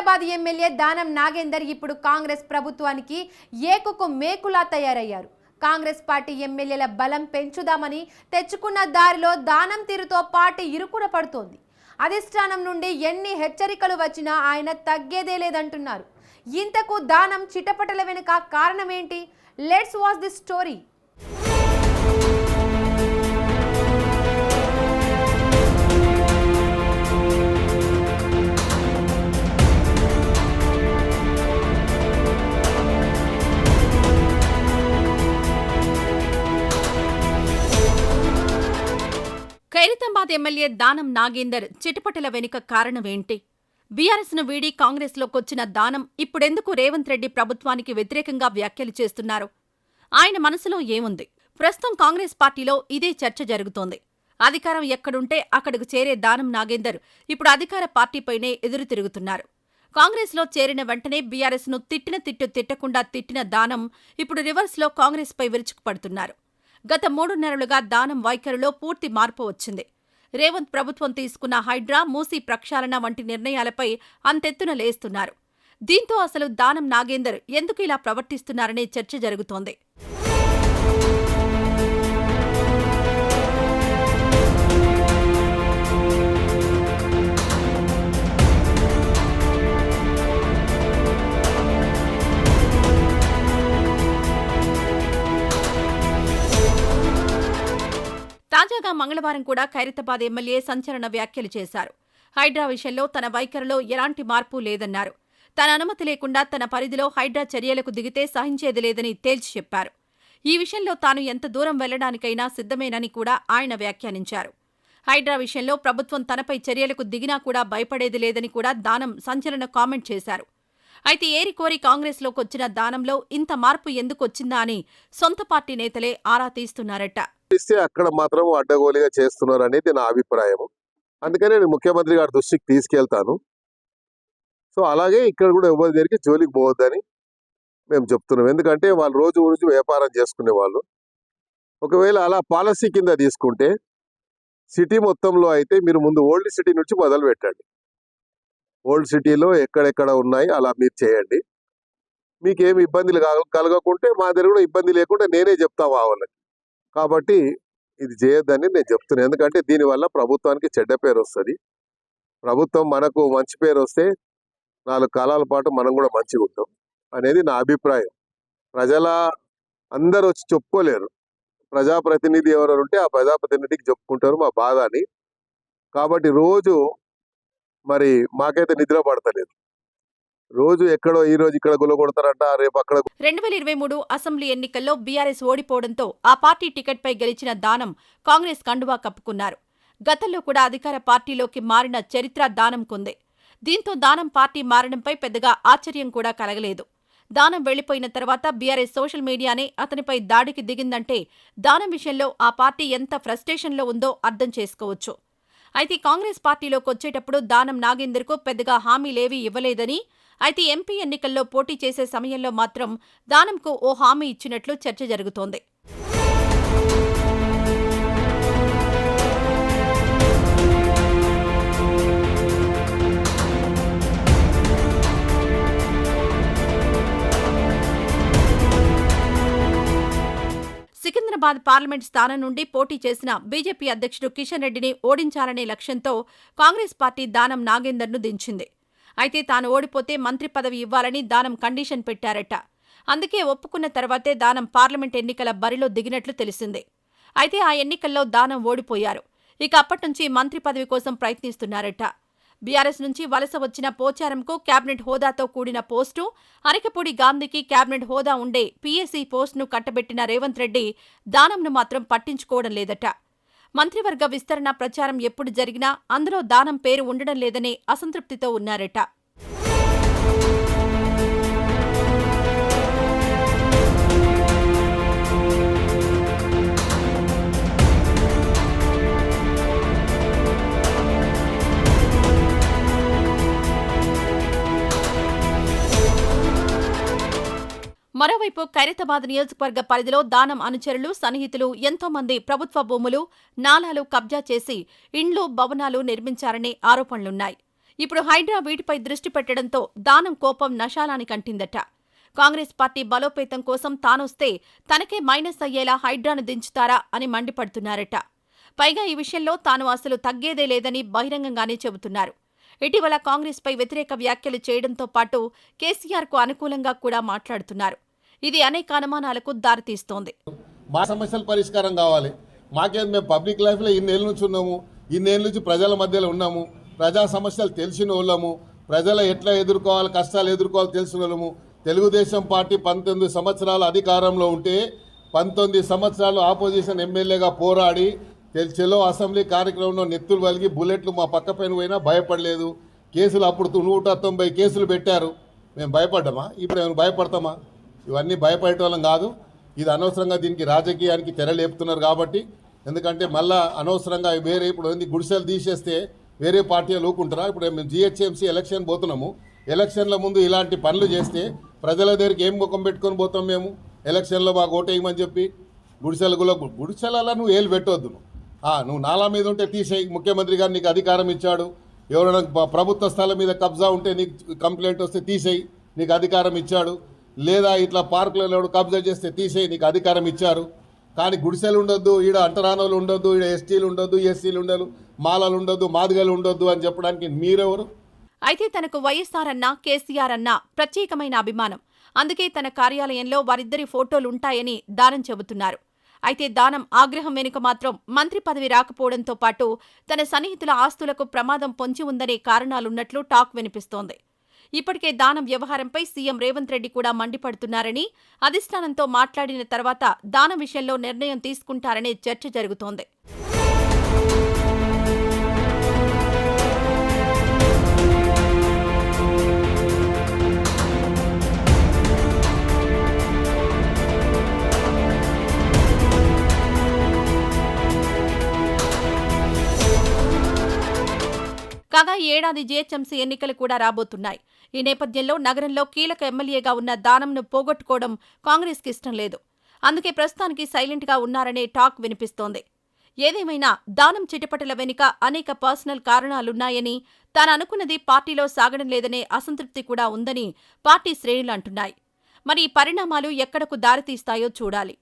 Khairatabad MLA Danam Nagender ఇప్పుడు కాంగ్రెస్ ప్రభుత్వానికి ఏకుకు మేకులా తయారయ్యారు. కాంగ్రెస్ పార్టీ ఎమ్మెల్యేల బలం పెంచుదామని తెచ్చుకున్న దారిలో దానం తీరుతో పార్టీ ఇరుకున పడుతోంది. అధిష్టానం నుండి ఎన్ని హెచ్చరికలు వచ్చినా ఆయన తగ్గేదే లేదంటున్నారు. ఇంతకు దానం చిటపటల వెనుక కారణం ఏంటి? Let's watch this story. Khairatabad MLA Danam Nagender చిటపటల వెనుక కారణమేంటి? బీఆర్ఎస్ను వీడి కాంగ్రెస్లోకొచ్చిన దానం ఇప్పుడెందుకు రేవంత్ రెడ్డి ప్రభుత్వానికి వ్యతిరేకంగా వ్యాఖ్యలు చేస్తున్నారు? ఆయన మనసులో ఏముంది? ప్రస్తుతం కాంగ్రెస్ పార్టీలో ఇదే చర్చ జరుగుతోంది. అధికారం ఎక్కడుంటే అక్కడకు చేరే దానం నాగేందర్ ఇప్పుడు అధికార పార్టీపైనే ఎదురు తిరుగుతున్నారు. కాంగ్రెస్లో చేరిన వెంటనే బీఆర్ఎస్ను తిట్టిన తిట్టు తిట్టకుండా తిట్టిన దానం ఇప్పుడు రివర్స్లో కాంగ్రెస్పై విరుచుకుపడుతున్నారు. గత 3 నెలలుగా దానం వైఖరిలో పూర్తి మార్పు వచ్చింది. రేవంత్ ప్రభుత్వం తీసుకున్న హైడ్రా, మూసీ ప్రక్షాళన వంటి నిర్ణయాలపై అంతెత్తున లేస్తున్నారు. దీంతో అసలు దానం నాగేందర్ ఎందుకు ఇలా ప్రవర్తిస్తున్నారనే చర్చ జరుగుతోంది. తాజాగా మంగళవారం కూడా ఖైరతాబాద్ ఎమ్మెల్యే సంచలన వ్యాఖ్యలు చేశారు. హైడ్రా విషయంలో తన వైఖరిలో ఎలాంటి మార్పు లేదన్నారు. తన అనుమతి లేకుండా తన పరిధిలో హైడ్రా చర్యలకు దిగితే సహించేది లేదని తేల్చి చెప్పారు. ఈ విషయంలో తాను ఎంత దూరం వెళ్లడానికైనా సిద్ధమేనని కూడా ఆయన వ్యాఖ్యానించారు. హైడ్రా విషయంలో ప్రభుత్వం తనపై చర్యలకు దిగినా కూడా భయపడేది లేదని కూడా దానం సంచలన కామెంట్ చేశారు. అయితే ఏరికోరి కాంగ్రెస్లోకొచ్చిన దానంలో ఇంత మార్పు ఎందుకొచ్చిందా అని సొంత పార్టీ నేతలే ఆరా తీస్తున్నారట. అక్కడ మాత్రం అడ్డగోలుగా చేస్తున్నారు అనేది నా అభిప్రాయం. అందుకనే నేను ముఖ్యమంత్రి గారి దృష్టికి తీసుకెళ్తాను. సో అలాగే ఇక్కడ కూడా ఎవరి దగ్గరికి జోలికి పోవద్దని మేము చెప్తున్నాం. ఎందుకంటే వాళ్ళు రోజు వ్యాపారం చేసుకునే వాళ్ళు. ఒకవేళ అలా పాలసీ కింద తీసుకుంటే సిటీ మొత్తంలో అయితే మీరు ముందు ఓల్డ్ సిటీ నుంచి మొదలు పెట్టండి. ఓల్డ్ సిటీలో ఎక్కడెక్కడ ఉన్నాయి అలా మీరు చేయండి. మీకేమి ఇబ్బందులు కలగకుంటే మా దగ్గర కూడా ఇబ్బంది లేకుండా నేనే చెప్తా వాళ్ళకి. కాబట్టి ఇది చేయొద్దని నేను చెప్తున్నాను. ఎందుకంటే దీనివల్ల ప్రభుత్వానికి చెడ్డ పేరు వస్తుంది. ప్రభుత్వం మనకు మంచి పేరు వస్తే 4 కాలాల పాటు మనం కూడా మంచిగా ఉంటాం అనేది నా అభిప్రాయం. ప్రజల అందరూ వచ్చి చెప్పుకోలేరు. ప్రజాప్రతినిధి ఎవరు ఉంటే ఆ ప్రజాప్రతినిధికి చెప్పుకుంటారు మా బాధ అని. కాబట్టి రోజు మరి మాకైతే నిద్ర పడతలేదు. రోజు ఎక్కడో ఈ రోజు ఇక్కడ గులగొడతారంట, రేపు అక్కడ. 2023 అసెంబ్లీ ఎన్నికల్లో బీఆర్ఎస్ ఓడిపోవడంతో ఆ పార్టీ టికెట్పై గెలిచిన దానం కాంగ్రెస్ కండువా కప్పుకున్నారు. గతంలో కూడా అధికార పార్టీలోకి మారిన చరిత్ర దానంకుంది. దీంతో దానం పార్టీ మారడంపై పెద్దగా ఆశ్చర్యం కూడా కలగలేదు. దానం వెళ్లిపోయిన తర్వాత బీఆర్ఎస్ సోషల్ మీడియానే అతనిపై దాడికి దిగిందంటే దానం విషయంలో ఆ పార్టీ ఎంత ఫ్రస్ట్రేషన్లో ఉందో అర్థం చేసుకోవచ్చు. అయితే కాంగ్రెస్ పార్టీలోకొచ్చేటప్పుడు దానం నాగేందర్కు పెద్దగా హామీలేవీ ఇవ్వలేదని, అయితే ఎంపీ ఎన్నికల్లో పోటీ చేసే సమయంలో మాత్రం దానంకు ఓ హామీ ఇచ్చినట్లు చర్చ జరుగుతోంది. సికింద్రాబాద్ పార్లమెంట్ స్థానం నుండి పోటీ చేసిన బీజేపీ అధ్యక్షుడు కిషన్ రెడ్డిని ఓడించాలనే లక్ష్యంతో కాంగ్రెస్ పార్టీ దానం నాగేందర్ను దించింది. అయితే తాను ఓడిపోతే మంత్రి పదవి ఇవ్వాలని దానం కండిషన్ పెట్టారట. అందుకే ఒప్పుకున్న తర్వాతే దానం పార్లమెంట్ ఎన్నికల బరిలో దిగినట్లు తెలిసింది. అయితే ఆ ఎన్నికల్లో దానం ఓడిపోయారు. ఇక అప్పట్నుంచి మంత్రి పదవి కోసం ప్రయత్నిస్తున్నారట. బీఆర్ఎస్ నుంచి వలస వచ్చిన పోచారంకు క్యాబినెట్ హోదాతో కూడిన పోస్టు, అరకపూడి గాంధీకి క్యాబినెట్ హోదా ఉండే పీఎస్సీ పోస్టును కట్టబెట్టిన రేవంత్ రెడ్డి దానంను మాత్రం పట్టించుకోవడం లేదట. మంత్రివర్గ విస్తరణ ప్రచారం ఎప్పుడు జరిగినా అందులో దానం పేరు ఉండడం లేదనే అసంతృప్తితో ఉన్నారట. మరోవైపు ఖైరతాబాద్ నియోజకవర్గ పరిధిలో దానం అనుచరులు, సన్నిహితులు ఎంతో మంది ప్రభుత్వ భూములు, నాలాలు కబ్జా చేసి ఇండ్లు, భవనాలు నిర్మించారనే ఆరోపణలున్నాయి. ఇప్పుడు హైడ్రా వీటిపై దృష్టి పెట్టడంతో దానం కోపం నశాలానికంటిందట. కాంగ్రెస్ పార్టీ బలోపేతం కోసం తానొస్తే తనకే మైనస్ అయ్యేలా హైడ్రాను దించుతారా అని మండిపడుతున్నారట. పైగా ఈ విషయంలో తాను అసలు తగ్గేదే లేదని బహిరంగంగానే చెబుతున్నారు. ఇటీవల కాంగ్రెస్పై వ్యతిరేక వ్యాఖ్యలు చేయడంతో పాటు కేసీఆర్కు అనుకూలంగా కూడా మాట్లాడుతున్నారు. ఇది అనేక అనుమానాలకు దారితీస్తోంది. మా సమస్యల పరిష్కారం కావాలి. మాకేం మేము పబ్లిక్ లైఫ్లో ఇన్నేళ్ళ నుంచి ఉన్నాము, ఇన్నేళ్ళ నుంచి ప్రజల మధ్యలో ఉన్నాము, ప్రజా సమస్యలు తెలిసిన వాళ్ళము, ప్రజలు ఎట్లా ఎదుర్కోవాలి, కష్టాలు ఎదుర్కోవాలి తెలిసిన వాళ్ళము. తెలుగుదేశం పార్టీ 19 సంవత్సరాలు అధికారంలో ఉంటే 19 సంవత్సరాలు ఆపోజిషన్ ఎమ్మెల్యేగా పోరాడి చెలో అసెంబ్లీ కార్యక్రమంలో నెత్తులు వలిగి బుల్లెట్లు మా పక్క పైన పోయినా భయపడలేదు. కేసులు అప్పుడు 190 కేసులు పెట్టారు. మేము భయపడ్డామా? ఇప్పుడు మేము భయపడతామా? ఇవన్నీ భయపడేటోళ్ళం కాదు. ఇది అనవసరంగా దీనికి రాజకీయానికి తెరలేపుతున్నారు కాబట్టి. ఎందుకంటే మళ్ళా అనవసరంగా వేరే ఇప్పుడు గుడిసెలు తీసేస్తే వేరే పార్టీలు ఊకుంటారా? ఇప్పుడు మేము జిహెచ్ఎంసీ ఎలక్షన్ పోతున్నాము. ఎలక్షన్ల ముందు ఇలాంటి పనులు చేస్తే ప్రజల దగ్గరికి ఏం ముఖం పెట్టుకొని పోతాం మేము? ఎలక్షన్లో మాకు ఓటేయమని చెప్పి గుడిసెలలో నువ్వు ఏలు పెట్టవద్దు. నువ్వు నాలా మీద ఉంటే తీసేయి. ముఖ్యమంత్రి గారు నీకు అధికారం ఇచ్చాడు. ఎవరైనా ప్రభుత్వ స్థలం మీద కబ్జా ఉంటే నీకు కంప్లైంట్ వస్తే తీసేయి, నీకు అధికారం ఇచ్చాడు. లేదా ఇట్లా పార్కులలో కబ్జా చేస్తే తీసేయి, నీకు అధికారం ఇచ్చారు. కానీ గుడిసెలు ఉండొద్దు, ఈడ అంటరానోళ్ళు ఉండొద్దు, ఈడ ఎస్టీలు ఉండొద్దు, ఎస్సీలు ఉండదు, మాలలు ఉండొద్దు, మాదిగలు ఉండొద్దు అని చెప్పడానికి మీరెవరు? అయితే తనకు వైఎస్ఆర్ అన్నా కేసీఆర్ అన్నా ప్రత్యేకమైన అభిమానం. అందుకే తన కార్యాలయంలో వారిద్దరి ఫోటోలుంటాయని దానం చెబుతున్నారు. అయితే దానం ఆగ్రహం వెనుక మాత్రం మంత్రి పదవి రాకపోవడంతో పాటు తన సన్నిహితుల ఆస్తులకు ప్రమాదం పొంచి ఉందనే కారణాలున్నట్లు టాక్ వినిపిస్తోంది. ఇప్పటికే దానం వ్యవహారంపై సీఎం రేవంత్ రెడ్డి కూడా మండిపడుతున్నారని, అధిష్టానంతో మాట్లాడిన తర్వాత దానం విషయంలో నిర్ణయం తీసుకుంటారనే చర్చ జరుగుతోంది. కాగా ఏడాది జీహెచ్ఎంసీ ఎన్నికలు కూడా రాబోతున్నాయి. ఈ నేపథ్యంలో నగరంలో కీలక ఎమ్మెల్యేగా ఉన్న దానంను పోగొట్టుకోవడం కాంగ్రెస్కి ఇష్టం లేదు. అందుకే ప్రస్తుతానికి సైలెంట్గా ఉన్నారనే టాక్ వినిపిస్తోంది. ఏదేమైనా దానం చిటిపటల వెనుక అనేక పర్సనల్ కారణాలున్నాయని, తాను అనుకున్నది పార్టీలో సాగడం లేదనే అసంతృప్తి కూడా ఉందని పార్టీ శ్రేణులు అంటున్నాయి. మరి ఈ పరిణామాలు ఎక్కడకు దారితీస్తాయో చూడాలి.